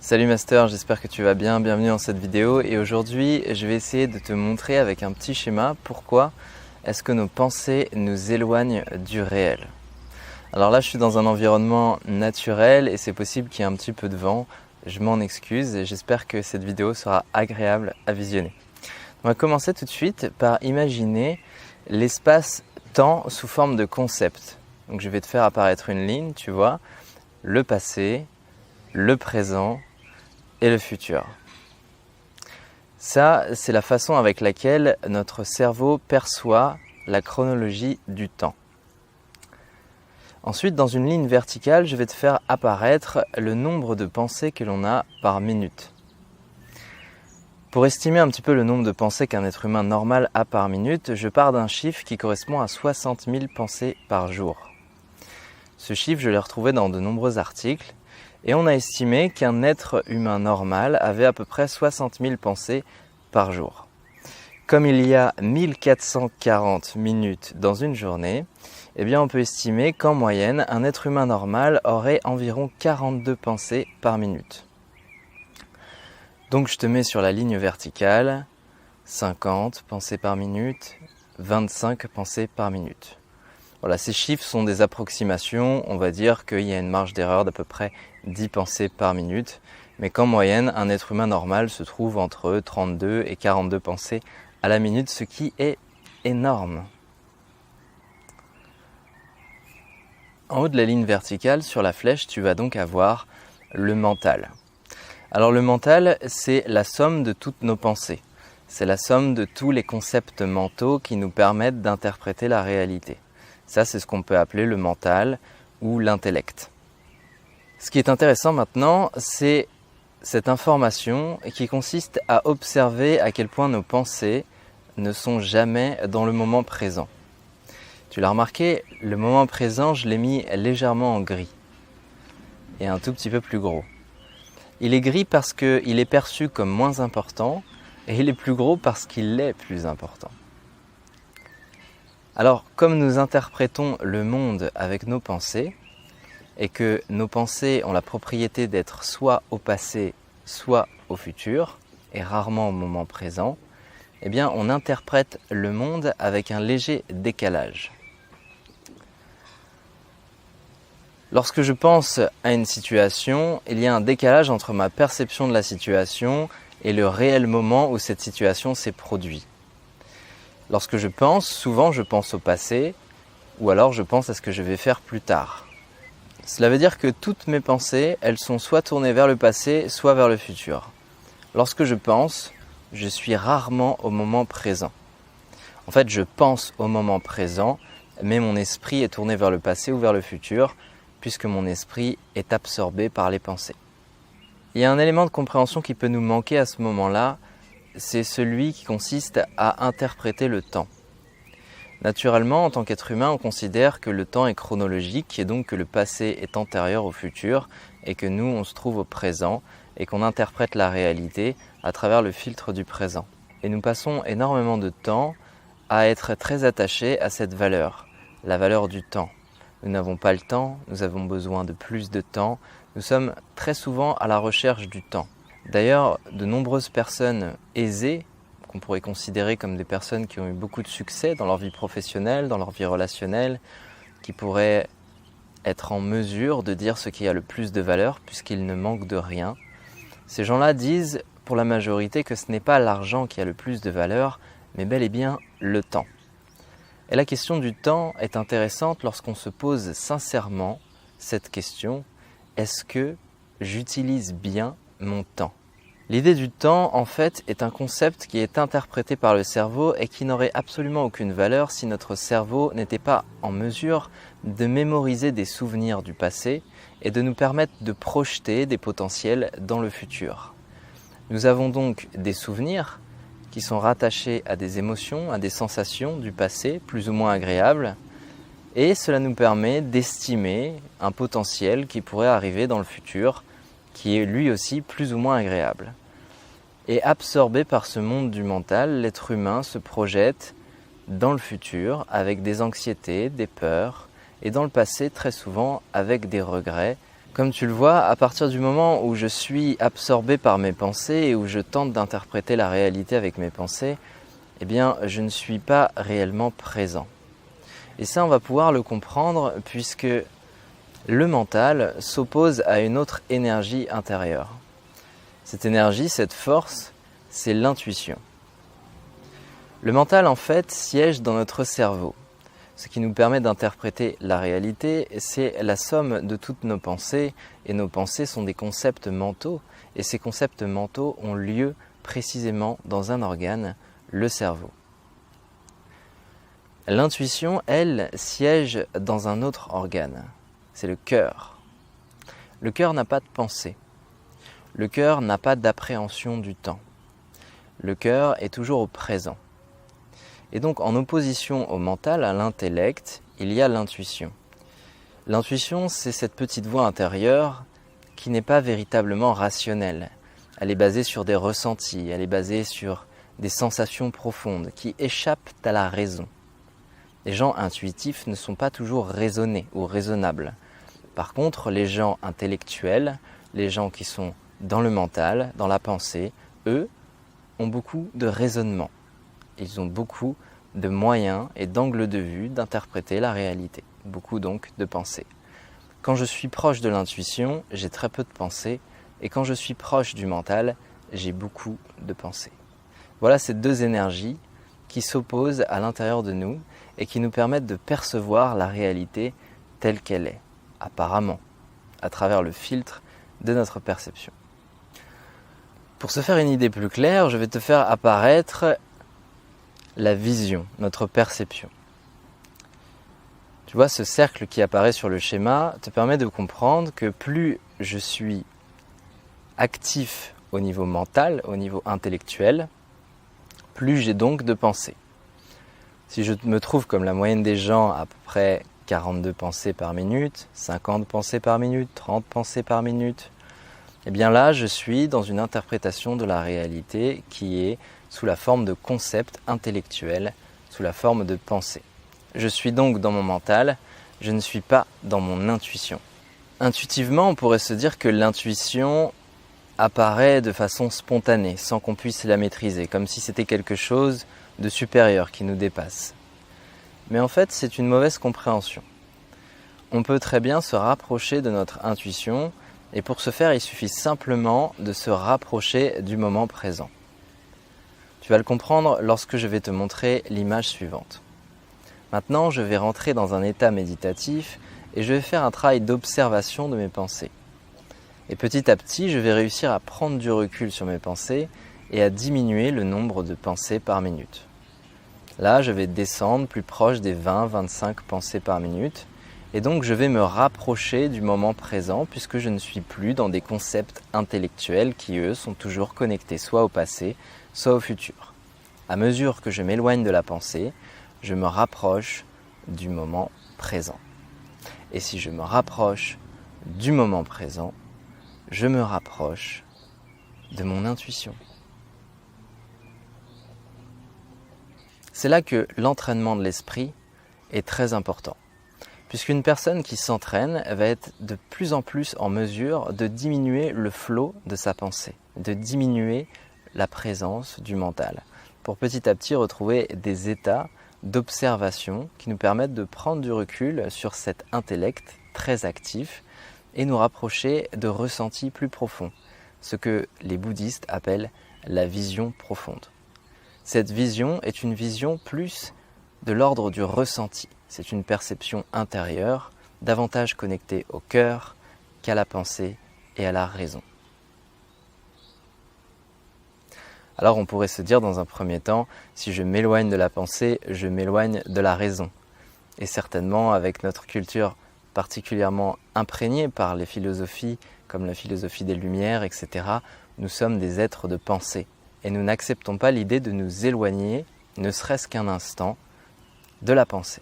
Salut Master, j'espère que tu vas bien, bienvenue dans cette vidéo et aujourd'hui je vais essayer de te montrer avec un petit schéma pourquoi est-ce que nos pensées nous éloignent du réel. Alors là je suis dans un environnement naturel et c'est possible qu'il y ait un petit peu de vent, je m'en excuse et j'espère que cette vidéo sera agréable à visionner. On va commencer tout de suite par imaginer l'espace-temps sous forme de concept. Donc je vais te faire apparaître une ligne, tu vois, le passé, le présent et le futur. Ça, c'est la façon avec laquelle notre cerveau perçoit la chronologie du temps. Ensuite, dans une ligne verticale, je vais te faire apparaître le nombre de pensées que l'on a par minute. Pour estimer un petit peu le nombre de pensées qu'un être humain normal a par minute, je pars d'un chiffre qui correspond à 60 000 pensées par jour. Ce chiffre, je l'ai retrouvé dans de nombreux articles. Et on a estimé qu'un être humain normal avait à peu près 60 000 pensées par jour. Comme il y a 1440 minutes dans une journée, eh bien on peut estimer qu'en moyenne, un être humain normal aurait environ 42 pensées par minute. Donc je te mets sur la ligne verticale, 50 pensées par minute, 25 pensées par minute. Voilà, ces chiffres sont des approximations, on va dire qu'il y a une marge d'erreur d'à peu près 10 pensées par minute, mais qu'en moyenne, un être humain normal se trouve entre 32 et 42 pensées à la minute, ce qui est énorme. En haut de la ligne verticale, sur la flèche, tu vas donc avoir le mental. Alors le mental, c'est la somme de toutes nos pensées. C'est la somme de tous les concepts mentaux qui nous permettent d'interpréter la réalité. Ça, c'est ce qu'on peut appeler le mental ou l'intellect. Ce qui est intéressant maintenant, c'est cette information qui consiste à observer à quel point nos pensées ne sont jamais dans le moment présent. Tu l'as remarqué, le moment présent, je l'ai mis légèrement en gris et un tout petit peu plus gros. Il est gris parce qu'il est perçu comme moins important et il est plus gros parce qu'il est plus important. Alors, comme nous interprétons le monde avec nos pensées, et que nos pensées ont la propriété d'être soit au passé, soit au futur, et rarement au moment présent, eh bien, on interprète le monde avec un léger décalage. Lorsque je pense à une situation, il y a un décalage entre ma perception de la situation et le réel moment où cette situation s'est produite. Lorsque je pense, souvent je pense au passé, ou alors je pense à ce que je vais faire plus tard. Cela veut dire que toutes mes pensées, elles sont soit tournées vers le passé, soit vers le futur. Lorsque je pense, je suis rarement au moment présent. En fait, je pense au moment présent, mais mon esprit est tourné vers le passé ou vers le futur, puisque mon esprit est absorbé par les pensées. Il y a un élément de compréhension qui peut nous manquer à ce moment-là, c'est celui qui consiste à interpréter le temps. Naturellement, en tant qu'être humain, on considère que le temps est chronologique et donc que le passé est antérieur au futur et que nous, on se trouve au présent et qu'on interprète la réalité à travers le filtre du présent. Et nous passons énormément de temps à être très attachés à cette valeur, la valeur du temps. Nous n'avons pas le temps, nous avons besoin de plus de temps, nous sommes très souvent à la recherche du temps. D'ailleurs, de nombreuses personnes aisées, qu'on pourrait considérer comme des personnes qui ont eu beaucoup de succès dans leur vie professionnelle, dans leur vie relationnelle, qui pourraient être en mesure de dire ce qui a le plus de valeur puisqu'ils ne manquent de rien. Ces gens-là disent pour la majorité que ce n'est pas l'argent qui a le plus de valeur, mais bel et bien le temps. Et la question du temps est intéressante lorsqu'on se pose sincèrement cette question, est-ce que j'utilise bien mon temps? L'idée du temps, en fait, est un concept qui est interprété par le cerveau et qui n'aurait absolument aucune valeur si notre cerveau n'était pas en mesure de mémoriser des souvenirs du passé et de nous permettre de projeter des potentiels dans le futur. Nous avons donc des souvenirs qui sont rattachés à des émotions, à des sensations du passé, plus ou moins agréables, et cela nous permet d'estimer un potentiel qui pourrait arriver dans le futur, qui est lui aussi plus ou moins agréable. Et absorbé par ce monde du mental, l'être humain se projette dans le futur avec des anxiétés, des peurs, et dans le passé très souvent avec des regrets Comme tu le vois, à partir du moment où je suis absorbé par mes pensées et où je tente d'interpréter la réalité avec mes pensées, eh bien, je ne suis pas réellement présent. Et ça, on va pouvoir le comprendre puisque le mental s'oppose à une autre énergie intérieure. Cette énergie, cette force, c'est l'intuition. Le mental, en fait, siège dans notre cerveau. Ce qui nous permet d'interpréter la réalité, c'est la somme de toutes nos pensées, et nos pensées sont des concepts mentaux, et ces concepts mentaux ont lieu précisément dans un organe, le cerveau. L'intuition, elle, siège dans un autre organe, c'est le cœur. Le cœur n'a pas de pensée, le cœur n'a pas d'appréhension du temps. Le cœur est toujours au présent. Et donc, en opposition au mental, à l'intellect, il y a l'intuition. L'intuition, c'est cette petite voix intérieure qui n'est pas véritablement rationnelle. Elle est basée sur des ressentis, elle est basée sur des sensations profondes qui échappent à la raison. Les gens intuitifs ne sont pas toujours raisonnés ou raisonnables. Par contre, les gens intellectuels, les gens qui sont dans le mental, dans la pensée, eux, ont beaucoup de raisonnement. Ils ont beaucoup de moyens et d'angles de vue d'interpréter la réalité. Beaucoup donc de pensées. Quand je suis proche de l'intuition, j'ai très peu de pensées. Et quand je suis proche du mental, j'ai beaucoup de pensées. Voilà ces deux énergies qui s'opposent à l'intérieur de nous et qui nous permettent de percevoir la réalité telle qu'elle est, apparemment, à travers le filtre de notre perception. Pour se faire une idée plus claire, je vais te faire apparaître la vision, notre perception. Tu vois, ce cercle qui apparaît sur le schéma te permet de comprendre que plus je suis actif au niveau mental, au niveau intellectuel, plus j'ai donc de pensées. Si je me trouve comme la moyenne des gens à peu près 42 pensées par minute, 50 pensées par minute, 30 pensées par minute, eh bien là, je suis dans une interprétation de la réalité qui est sous la forme de concepts intellectuels, sous la forme de pensée. Je suis donc dans mon mental, je ne suis pas dans mon intuition. Intuitivement, on pourrait se dire que l'intuition apparaît de façon spontanée, sans qu'on puisse la maîtriser, comme si c'était quelque chose de supérieur qui nous dépasse. Mais en fait, c'est une mauvaise compréhension. On peut très bien se rapprocher de notre intuition, et pour ce faire, il suffit simplement de se rapprocher du moment présent. Tu vas le comprendre lorsque je vais te montrer l'image suivante. Maintenant, je vais rentrer dans un état méditatif et je vais faire un travail d'observation de mes pensées. Et petit à petit, je vais réussir à prendre du recul sur mes pensées et à diminuer le nombre de pensées par minute. Là, je vais descendre plus proche des 20-25 pensées par minute. Et donc, je vais me rapprocher du moment présent puisque je ne suis plus dans des concepts intellectuels qui, eux, sont toujours connectés soit au passé, soit au futur. À mesure que je m'éloigne de la pensée, je me rapproche du moment présent. Et si je me rapproche du moment présent, je me rapproche de mon intuition. C'est là que l'entraînement de l'esprit est très important. Puisqu'une personne qui s'entraîne va être de plus en plus en mesure de diminuer le flot de sa pensée, de diminuer la présence du mental, pour petit à petit retrouver des états d'observation qui nous permettent de prendre du recul sur cet intellect très actif et nous rapprocher de ressentis plus profonds, ce que les bouddhistes appellent la vision profonde. Cette vision est une vision plus de l'ordre du ressenti. C'est une perception intérieure, davantage connectée au cœur qu'à la pensée et à la raison. Alors on pourrait se dire dans un premier temps, si je m'éloigne de la pensée, je m'éloigne de la raison. Et certainement avec notre culture particulièrement imprégnée par les philosophies comme la philosophie des Lumières, etc., nous sommes des êtres de pensée. Et nous n'acceptons pas l'idée de nous éloigner, ne serait-ce qu'un instant, de la pensée.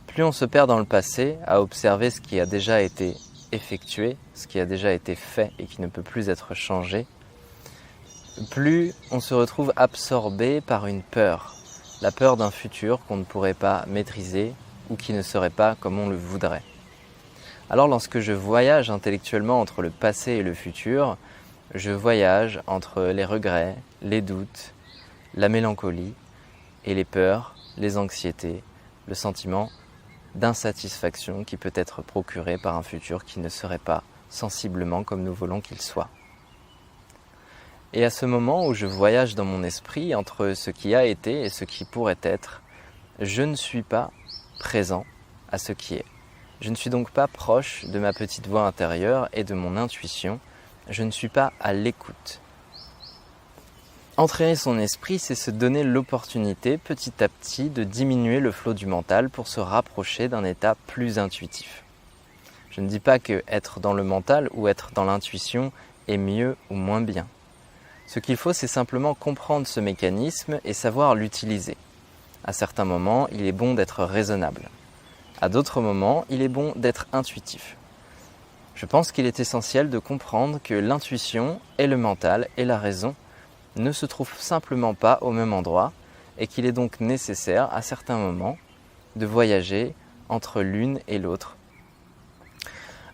Plus on se perd dans le passé à observer ce qui a déjà été effectué, ce qui a déjà été fait et qui ne peut plus être changé, plus on se retrouve absorbé par une peur, la peur d'un futur qu'on ne pourrait pas maîtriser ou qui ne serait pas comme on le voudrait. Alors lorsque je voyage intellectuellement entre le passé et le futur, je voyage entre les regrets, les doutes, la mélancolie et les peurs, les anxiétés, le sentiment d'insatisfaction qui peut être procuré par un futur qui ne serait pas sensiblement comme nous voulons qu'il soit. Et à ce moment où je voyage dans mon esprit entre ce qui a été et ce qui pourrait être, je ne suis pas présent à ce qui est. Je ne suis donc pas proche de ma petite voix intérieure et de mon intuition. Je ne suis pas à l'écoute. Entraîner son esprit, c'est se donner l'opportunité petit à petit de diminuer le flot du mental pour se rapprocher d'un état plus intuitif. Je ne dis pas que être dans le mental ou être dans l'intuition est mieux ou moins bien. Ce qu'il faut, c'est simplement comprendre ce mécanisme et savoir l'utiliser. À certains moments, il est bon d'être raisonnable. À d'autres moments, il est bon d'être intuitif. Je pense qu'il est essentiel de comprendre que l'intuition et le mental et la raison ne se trouvent simplement pas au même endroit et qu'il est donc nécessaire à certains moments de voyager entre l'une et l'autre.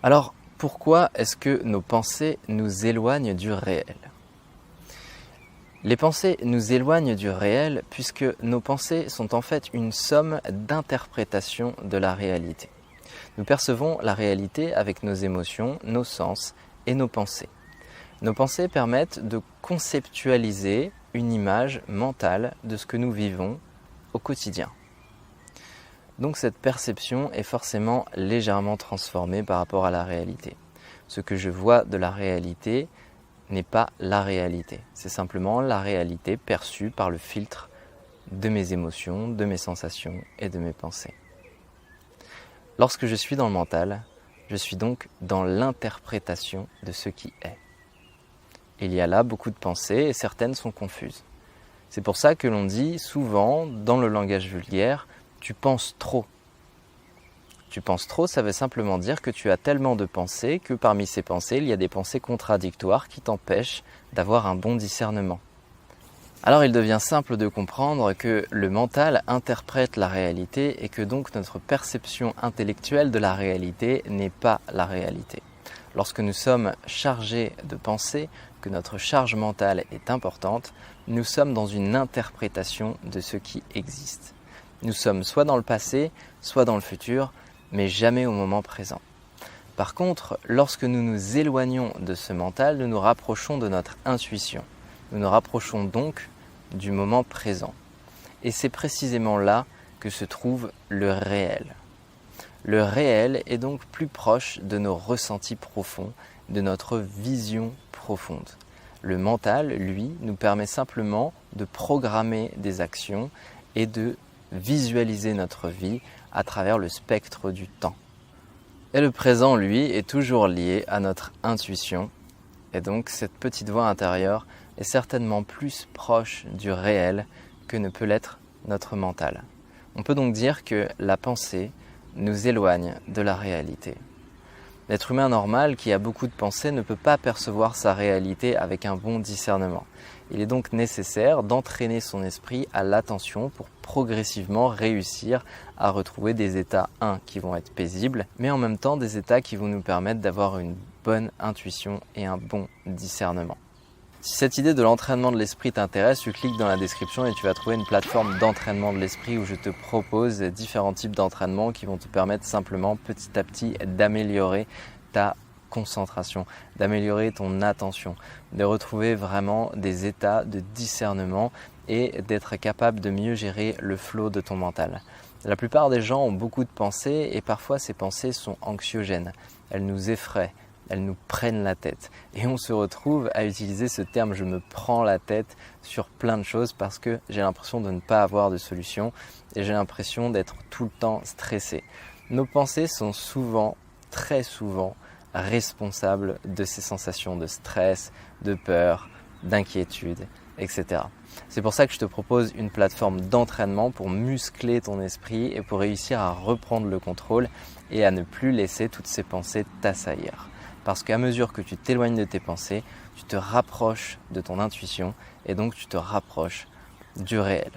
Alors, pourquoi est-ce que nos pensées nous éloignent du réel ? Les pensées nous éloignent du réel puisque nos pensées sont en fait une somme d'interprétations de la réalité. Nous percevons la réalité avec nos émotions, nos sens et nos pensées. Nos pensées permettent de conceptualiser une image mentale de ce que nous vivons au quotidien. Donc cette perception est forcément légèrement transformée par rapport à la réalité. Ce que je vois de la réalité n'est pas la réalité. C'est simplement la réalité perçue par le filtre de mes émotions, de mes sensations et de mes pensées. Lorsque je suis dans le mental, je suis donc dans l'interprétation de ce qui est. Il y a là beaucoup de pensées et certaines sont confuses. C'est pour ça que l'on dit souvent, dans le langage vulgaire, « tu penses trop ». Tu penses trop, ça veut simplement dire que tu as tellement de pensées que parmi ces pensées, il y a des pensées contradictoires qui t'empêchent d'avoir un bon discernement. Alors il devient simple de comprendre que le mental interprète la réalité et que donc notre perception intellectuelle de la réalité n'est pas la réalité. Lorsque nous sommes chargés de pensées, que notre charge mentale est importante, nous sommes dans une interprétation de ce qui existe. Nous sommes soit dans le passé, soit dans le futur, mais jamais au moment présent. Par contre, lorsque nous nous éloignons de ce mental, nous nous rapprochons de notre intuition. Nous nous rapprochons donc du moment présent. Et c'est précisément là que se trouve le réel. Le réel est donc plus proche de nos ressentis profonds, de notre vision profonde. Le mental, lui, nous permet simplement de programmer des actions et de visualiser notre vie à travers le spectre du temps. Et le présent, lui, est toujours lié à notre intuition. Et donc, cette petite voix intérieure est certainement plus proche du réel que ne peut l'être notre mental. On peut donc dire que la pensée nous éloigne de la réalité. L'être humain normal qui a beaucoup de pensées ne peut pas percevoir sa réalité avec un bon discernement. Il est donc nécessaire d'entraîner son esprit à l'attention pour progressivement réussir à retrouver des états, qui vont être paisibles, mais en même temps des états qui vont nous permettre d'avoir une bonne intuition et un bon discernement. Si cette idée de l'entraînement de l'esprit t'intéresse, tu cliques dans la description et tu vas trouver une plateforme d'entraînement de l'esprit où je te propose différents types d'entraînements qui vont te permettre simplement petit à petit d'améliorer ta concentration, d'améliorer ton attention, de retrouver vraiment des états de discernement et d'être capable de mieux gérer le flot de ton mental. La plupart des gens ont beaucoup de pensées et parfois ces pensées sont anxiogènes, elles nous effraient. Elles nous prennent la tête. Et on se retrouve à utiliser ce terme « je me prends la tête » sur plein de choses parce que j'ai l'impression de ne pas avoir de solution et j'ai l'impression d'être tout le temps stressé. Nos pensées sont souvent, très souvent, responsables de ces sensations de stress, de peur, d'inquiétude, etc. C'est pour ça que je te propose une plateforme d'entraînement pour muscler ton esprit et pour réussir à reprendre le contrôle et à ne plus laisser toutes ces pensées t'assaillir. Parce qu'à mesure que tu t'éloignes de tes pensées, tu te rapproches de ton intuition et donc tu te rapproches du réel.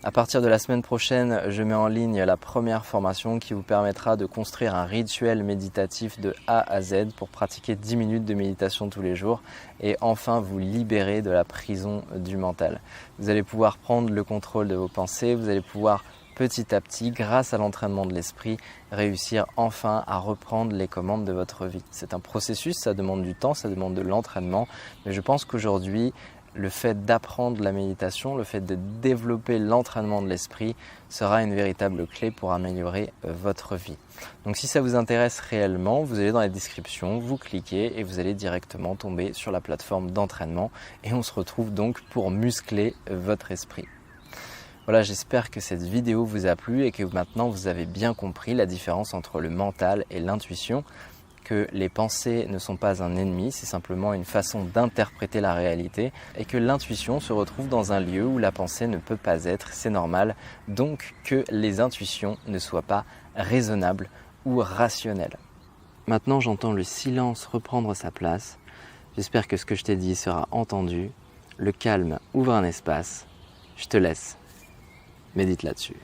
À partir de la semaine prochaine, je mets en ligne la première formation qui vous permettra de construire un rituel méditatif de A à Z pour pratiquer 10 minutes de méditation tous les jours et enfin vous libérer de la prison du mental. Vous allez pouvoir prendre le contrôle de vos pensées, vous allez pouvoir petit à petit, grâce à l'entraînement de l'esprit, réussir enfin à reprendre les commandes de votre vie. C'est un processus, ça demande du temps, ça demande de l'entraînement, mais je pense qu'aujourd'hui, le fait d'apprendre la méditation, le fait de développer l'entraînement de l'esprit sera une véritable clé pour améliorer votre vie. Donc si ça vous intéresse réellement, vous allez dans la description, vous cliquez et vous allez directement tomber sur la plateforme d'entraînement et on se retrouve donc pour muscler votre esprit. Voilà, j'espère que cette vidéo vous a plu et que maintenant vous avez bien compris la différence entre le mental et l'intuition, que les pensées ne sont pas un ennemi, c'est simplement une façon d'interpréter la réalité et que l'intuition se retrouve dans un lieu où la pensée ne peut pas être, c'est normal, donc que les intuitions ne soient pas raisonnables ou rationnelles. Maintenant j'entends le silence reprendre sa place, j'espère que ce que je t'ai dit sera entendu, le calme ouvre un espace, je te laisse, médite là-dessus.